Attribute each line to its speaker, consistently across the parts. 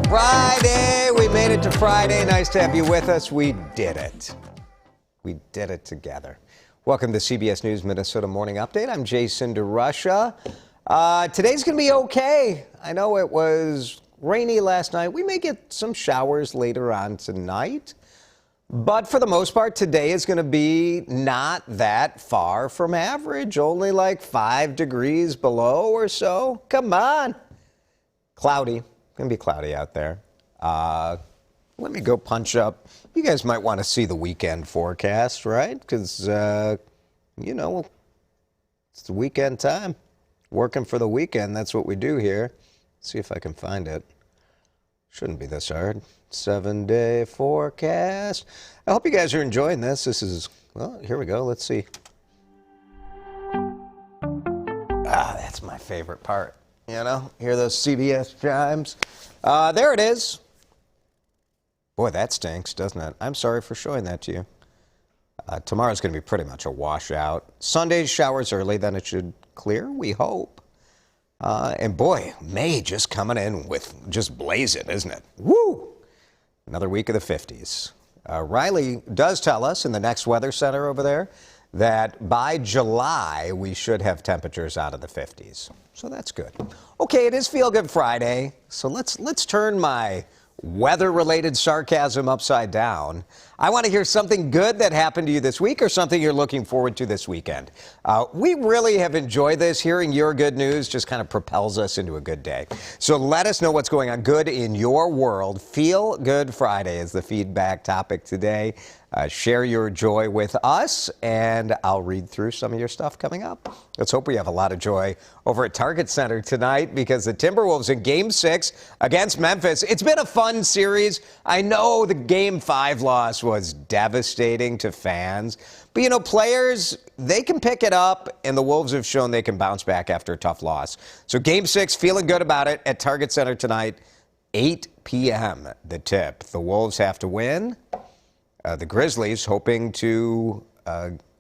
Speaker 1: Friday. We made it to Friday. Nice to have you with us. We did it. We did it together. Welcome to CBS News Minnesota Morning Update. I'm Jason DeRusha. Today's going to be okay. I know it was rainy last night. We may get some showers later on tonight. But for the most part, today is going to be not that far from average. Only like 5 degrees below or so. Come on. Cloudy. Going to be cloudy out there. Let me go punch up. You guys might want to see the weekend forecast, right? Because, you know, it's the weekend time. Working for the weekend. That's what we do here. See if I can find it. Shouldn't be this hard. 7-day forecast. I hope you guys are enjoying this. This is, well, here we go. Let's see. That's my favorite part. You know, hear those CBS chimes? There it is. Boy, that stinks, doesn't it? I'm sorry for showing that to you. Tomorrow's going to be pretty much a washout. Sunday's showers early, then it should clear, we hope. And boy, May just coming in with just blazing, isn't it? Woo! Another week of the 50s. Riley does tell us in the next weather center over there that by July, we should have temperatures out of the 50s. So that's good. Okay, it is Feel Good Friday. So let's turn my weather-related sarcasm upside down. I want to hear something good that happened to you this week or something you're looking forward to this weekend. We really have enjoyed this. Hearing your good news just kind of propels us into a good day. So let us know what's going on good in your world. Feel Good Friday is the feedback topic today. Share your joy with us, and I'll read through some of your stuff coming up. Let's hope we have a lot of joy over at Target Center tonight because the Timberwolves in Game 6 against Memphis. It's been a fun series. I know the Game 5 loss was devastating to fans, but, you know, players, they can pick it up, and the Wolves have shown they can bounce back after a tough loss. So Game 6, feeling good about it at Target Center tonight, 8 p.m. the tip. The Wolves have to win. The Grizzlies hoping to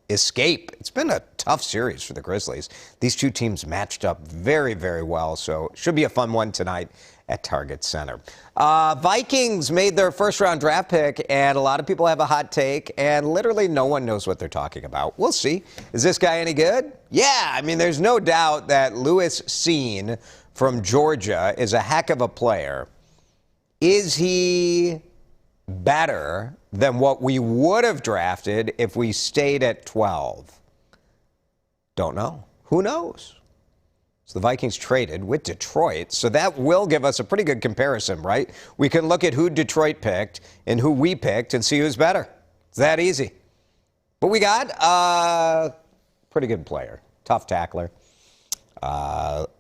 Speaker 1: escape. It's been a tough series for the Grizzlies. These two teams matched up very, very well, so it should be a fun one tonight at Target Center. Vikings made their first-round draft pick, and a lot of people have a hot take, and literally no one knows what they're talking about. We'll see. Is this guy any good? Yeah, I mean, there's no doubt that Lewis Cine from Georgia is a heck of a player. Is he better than what we would have drafted if we stayed at 12? Don't know. Who knows? So the Vikings traded with Detroit, so that will give us a pretty good comparison, right? We can look at who Detroit picked and who we picked and see who's better. It's that easy. But we got a pretty good player, tough tackler.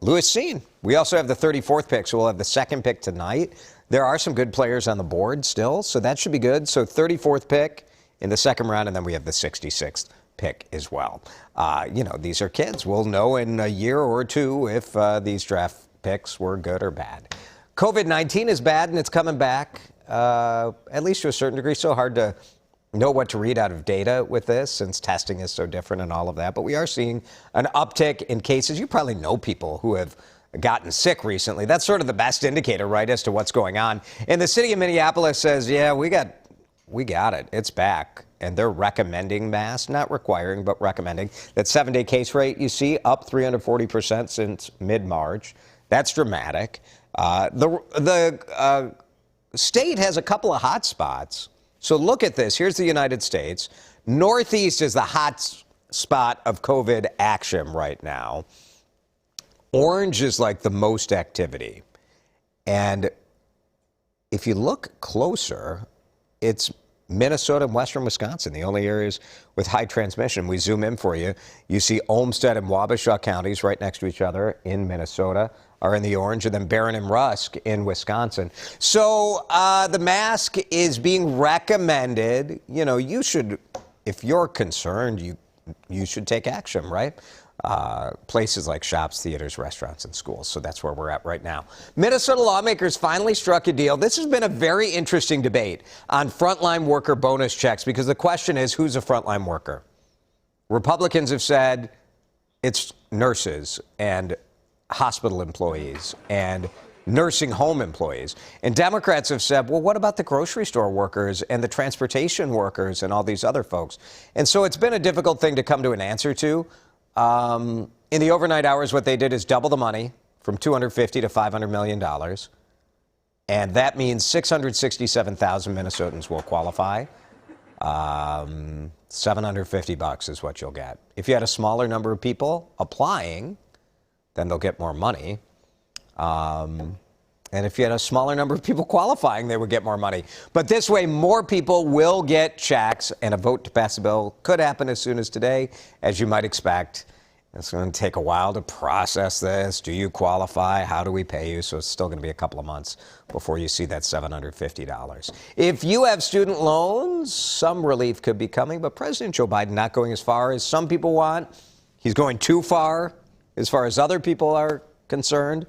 Speaker 1: Lewis Cine. We also have the 34th pick, so we'll have the second pick tonight. There are some good players on the board still, so that should be good. So 34th pick in the second round, and then we have the 66th pick as well. You know, these are kids. We'll know in a year or two if these draft picks were good or bad. COVID-19 is bad, and it's coming back, at least to a certain degree. So hard to know what to read out of data with this since testing is so different and all of that. But we are seeing an uptick in cases. You probably know people who have gotten sick recently. That's sort of the best indicator, right, as to what's going on. And the city of Minneapolis says, yeah, we got it. It's back. And they're recommending masks, not requiring, but recommending. That 7-day case rate you see up 340% since mid-March. That's dramatic. The state has a couple of hot spots. So look at this. Here's the United States. Northeast is the hot spot of COVID action right now. Orange is like the most activity. And if you look closer, it's Minnesota and western Wisconsin, the only areas with high transmission. We zoom in for you. You see Olmsted and Wabasha counties right next to each other in Minnesota are in the orange, and then Barron and Rusk in Wisconsin. So the mask is being recommended. You know, you should, if you're concerned, you should take action, right? Places like shops, theaters, restaurants, and schools. So that's where we're at right now. Minnesota lawmakers finally struck a deal. This has been a very interesting debate on frontline worker bonus checks because the question is, who's a frontline worker? Republicans have said it's nurses and hospital employees and nursing home employees. And Democrats have said, well, what about the grocery store workers and the transportation workers and all these other folks? And so it's been a difficult thing to come to an answer to. In the overnight hours, what they did is double the money from $250 to $500 million. And that means 667,000 Minnesotans will qualify. $750 is what you'll get. If you had a smaller number of people applying, then they'll get more money. And if you had a smaller number of people qualifying, they would get more money. But this way, more people will get checks, and a vote to pass the bill could happen as soon as today, as you might expect. It's going to take a while to process this. Do you qualify? How do we pay you? So it's still going to be a couple of months before you see that $750. If you have student loans, some relief could be coming, but President Joe Biden not going as far as some people want. He's going too far as other people are concerned.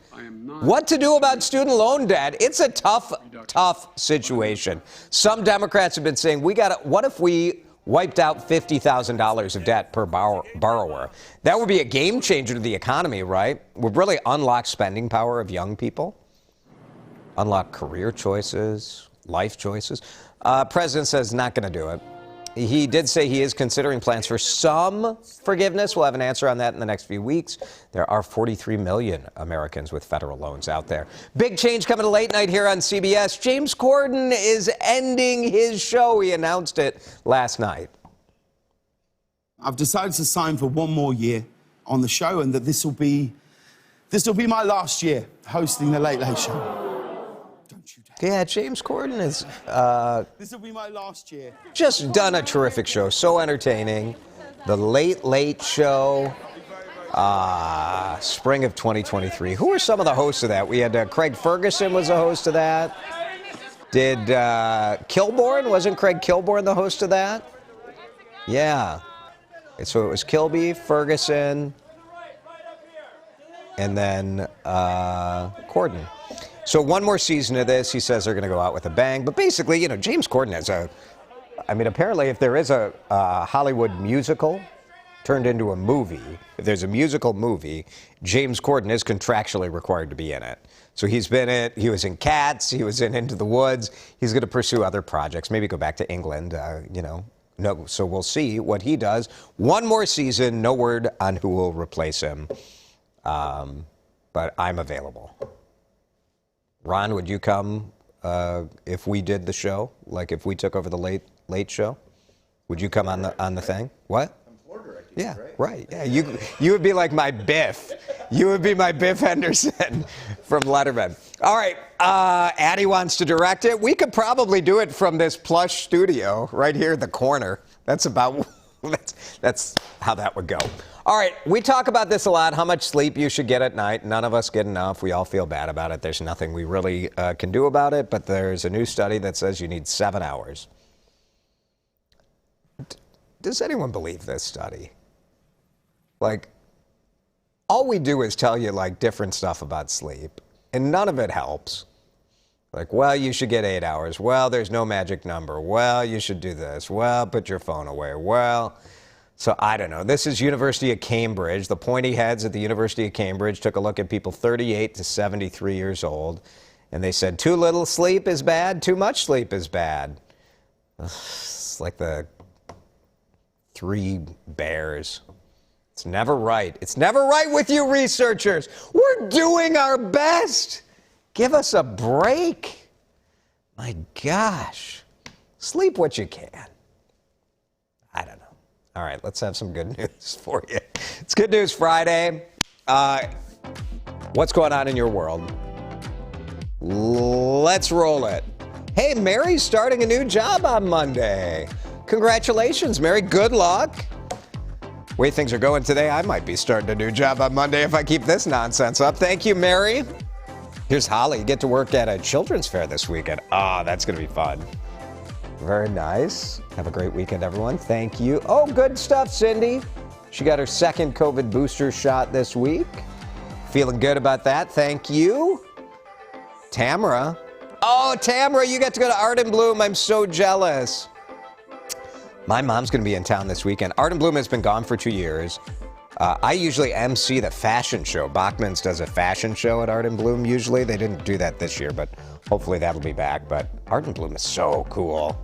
Speaker 1: What to do about student loan debt? It's a tough situation. Some Democrats have been saying, what if we wiped out $50,000 of debt per borrower? That would be a game changer to the economy, right? Would really unlock spending power of young people, unlock career choices, life choices. President says not going to do it. He did say he is considering plans for some forgiveness. We'll have an answer on that in the next few weeks. There are 43 million Americans with federal loans out there. Big change coming to late night here on CBS. James Corden is ending his show. He announced it last night.
Speaker 2: I've decided to sign for one more year on the show, and that this will be my last year hosting the Late Late Show.
Speaker 1: Yeah, James Corden is
Speaker 2: this will be my last year.
Speaker 1: Just done a terrific show. So entertaining. The Late Late Show, spring of 2023. Who were some of the hosts of that? We had Craig Ferguson was a host of that. Did Kilborn, wasn't Craig Kilborn the host of that? Yeah. So it was Kilby, Ferguson, and then Corden. So one more season of this, he says they're going to go out with a bang. But basically, James Corden has apparently if there is a Hollywood musical turned into a movie, if there's a musical movie, James Corden is contractually required to be in it. So he's been in it. He was in Cats. He was in Into the Woods. He's going to pursue other projects, maybe go back to England, No, so we'll see what he does. One more season, no word on who will replace him. But I'm available. Ron, would you come if we did the show? Like if we took over the late show? Would you come on the thing? What?
Speaker 3: I'm Florida,
Speaker 1: yeah, right. Yeah, you would be like my Biff. You would be my Biff Henderson from Letterman. All right, Addie wants to direct it. We could probably do it from this plush studio right here in the corner. That's how that would go. All right, we talk about this a lot, how much sleep you should get at night. None of us get enough. We all feel bad about it. There's nothing we really can do about it, but there's a new study that says you need 7 hours. Does anyone believe this study? Like, all we do is tell you, different stuff about sleep, and none of it helps. Like, well, you should get 8 hours. Well, there's no magic number. Well, you should do this. Well, put your phone away. Well... So I don't know. This is University of Cambridge. The pointy heads at the University of Cambridge took a look at people 38 to 73 years old, and they said too little sleep is bad, too much sleep is bad. It's like the 3 bears. It's never right. It's never right with you researchers. We're doing our best. Give us a break. My gosh. Sleep what you can. I don't know. All right, let's have some good news for you. It's Good News Friday. What's going on in your world? Let's roll it. Hey, Mary's starting a new job on Monday. Congratulations, Mary. Good luck. The way things are going today, I might be starting a new job on Monday if I keep this nonsense up. Thank you, Mary. Here's Holly. You get to work at a children's fair this weekend. That's going to be fun. Very nice. Have a great weekend, everyone. Thank you. Oh, good stuff, Cindy. She got her second COVID booster shot this week. Feeling good about that. Thank you. Tamara. Oh, Tamara, you got to go to Art and Bloom. I'm so jealous. My mom's going to be in town this weekend. Art and Bloom has been gone for 2 years. I usually MC the fashion show. Bachman's does a fashion show at Art and Bloom usually. They didn't do that this year, but hopefully that'll be back. But Art and Bloom is so cool.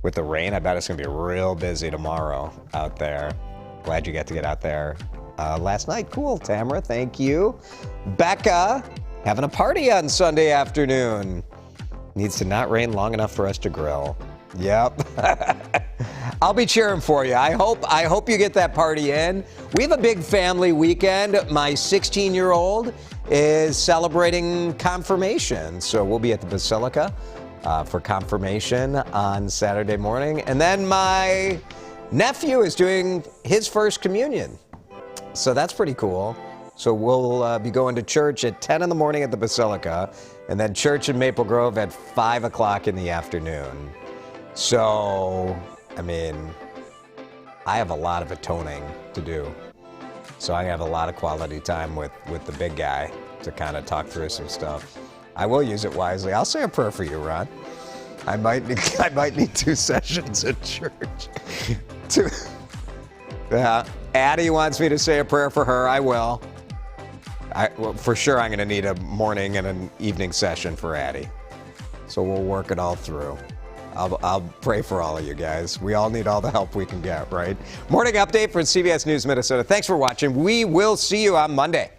Speaker 1: With the rain, I bet it's going to be real busy tomorrow out there. Glad you got to get out there last night. Cool, Tamara. Thank you. Becca, having a party on Sunday afternoon. Needs to not rain long enough for us to grill. Yep. I'll be cheering for you. I hope you get that party in. We have a big family weekend. My 16-year-old is celebrating confirmation, so we'll be at the Basilica for confirmation on Saturday morning. And then my nephew is doing his first communion, so that's pretty cool. So we'll be going to church at 10 in the morning at the Basilica, and then church in Maple Grove at 5 o'clock in the afternoon. So, I mean, I have a lot of atoning to do. So I have a lot of quality time with the big guy to kind of talk through some stuff. I will use it wisely. I'll say a prayer for you, Ron. I might need 2 sessions at church. Addie wants me to say a prayer for her. I will. Well, for sure, I'm going to need a morning and an evening session for Addie. So we'll work it all through. I'll pray for all of you guys. We all need all the help we can get, right? Morning update from CBS News Minnesota. Thanks for watching. We will see you on Monday.